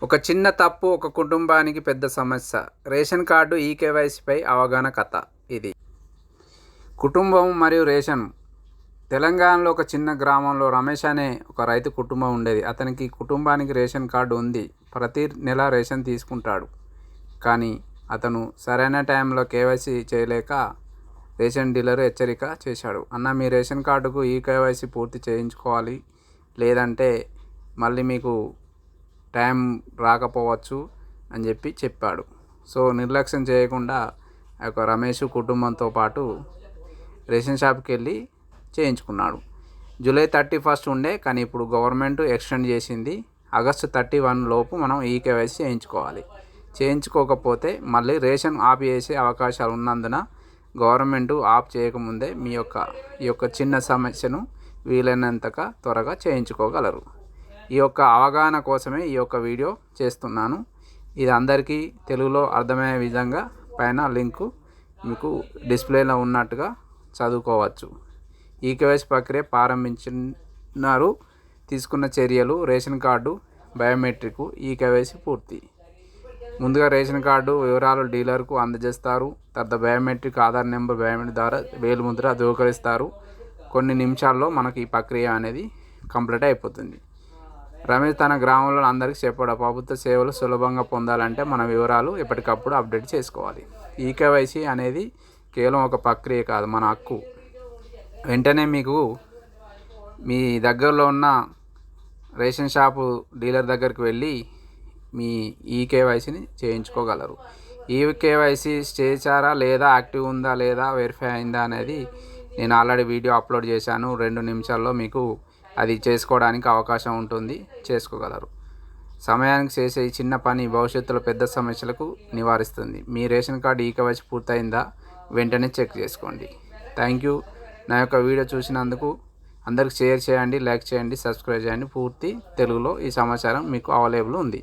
ఒక చిన్న తప్పు ఒక కుటుంబానికి పెద్ద సమస్య. రేషన్ కార్డు ఈకేవైసీపై అవగాహన కథ ఇది. కుటుంబం మరియు రేషన్. తెలంగాణలో ఒక చిన్న గ్రామంలో రమేష్ అనే ఒక రైతు కుటుంబం ఉండేది. అతనికి కుటుంబానికి రేషన్ కార్డు ఉంది. ప్రతి నెల రేషన్ తీసుకుంటాడు. కానీ అతను సరైన టైంలో కేవైసీ చేయలేక రేషన్ డీలర్ హెచ్చరిక చేశాడు. అన్న, మీ రేషన్ కార్డుకు ఈకేవైసీ పూర్తి చేయించుకోవాలి, లేదంటే మళ్ళీ మీకు టైం రాకపోవచ్చు అని చెప్పాడు. సో నిర్లక్ష్యం చేయకుండా ఆ యొక్క రమేష్ కుటుంబంతో పాటు రేషన్ షాప్కి వెళ్ళి చేయించుకున్నాడు. జూలై 31 ఉండే, కానీ ఇప్పుడు గవర్నమెంట్ ఎక్స్టెండ్ చేసింది. ఆగస్టు 31 లోపు మనం ఈకేవైసీ చేయించుకోవాలి. చేయించుకోకపోతే మళ్ళీ రేషన్ ఆఫ్ చేసే అవకాశాలు ఉన్నందున గవర్నమెంట్ ఆఫ్ చేయకముందే ఈ యొక్క చిన్న సమస్యను వీలైనంతగా త్వరగా చేయించుకోగలరు. ఈ యొక్క అవగాహన కోసమే ఈ యొక్క వీడియో చేస్తున్నాను. ఇది అందరికీ తెలుగులో అర్థమయ్యే విధంగా పైన లింకు మీకు డిస్ప్లేలో ఉన్నట్టుగా చదువుకోవచ్చు. ఈకేవైసీ ప్రక్రియ ప్రారంభించినారు. తీసుకున్న చర్యలు: రేషన్ కార్డు, బయోమెట్రిక్, ఈకేవైసీ పూర్తి. ముందుగా రేషన్ కార్డు వివరాలు డీలర్కు అందజేస్తారు. తర్వాత బయోమెట్రిక్, ఆధార్ నెంబర్, బయోమెట్రిక్ ద్వారా వేలిముద్ర ధృవీకరిస్తారు. కొన్ని నిమిషాల్లో మనకి ఈ ప్రక్రియ అనేది కంప్లీట్ అయిపోతుంది. రమేష్ తన గ్రామంలో అందరికీ చెప్పాడు, ప్రభుత్వ సేవలు సులభంగా పొందాలంటే మన వివరాలు ఎప్పటికప్పుడు అప్డేట్ చేసుకోవాలి. ఈకేవైసీ అనేది కేవలం ఒక ప్రక్రియ కాదు, మన హక్కు. వెంటనే మీకు మీ దగ్గరలో ఉన్న రేషన్ షాపు డీలర్ దగ్గరికి వెళ్ళి మీ ఈకేవైసీని చేయించుకోగలరు. ఈకేవైసీ చేశారా లేదా, యాక్టివ్ ఉందా లేదా, వెరిఫై అయిందా అనేది నేను ఆల్రెడీ వీడియో అప్లోడ్ చేశాను. 2 నిమిషాల్లో మీకు అది చేసుకోవడానికి అవకాశం ఉంటుంది, చేసుకోగలరు. సమయానికి చేసే ఈ చిన్న పని భవిష్యత్తులో పెద్ద సమస్యలకు నివారిస్తుంది. మీ రేషన్ కార్డు ఈకేవైసీ పూర్తయిందా వెంటనే చెక్ చేసుకోండి. Thank you. నా యొక్క వీడియో చూసినందుకు అందరికి షేర్ చేయండి, లైక్ చేయండి, సబ్స్క్రైబ్ చేయండి. పూర్తి తెలుగులో ఈ సమాచారం మీకు అవైలబుల్ ఉంది.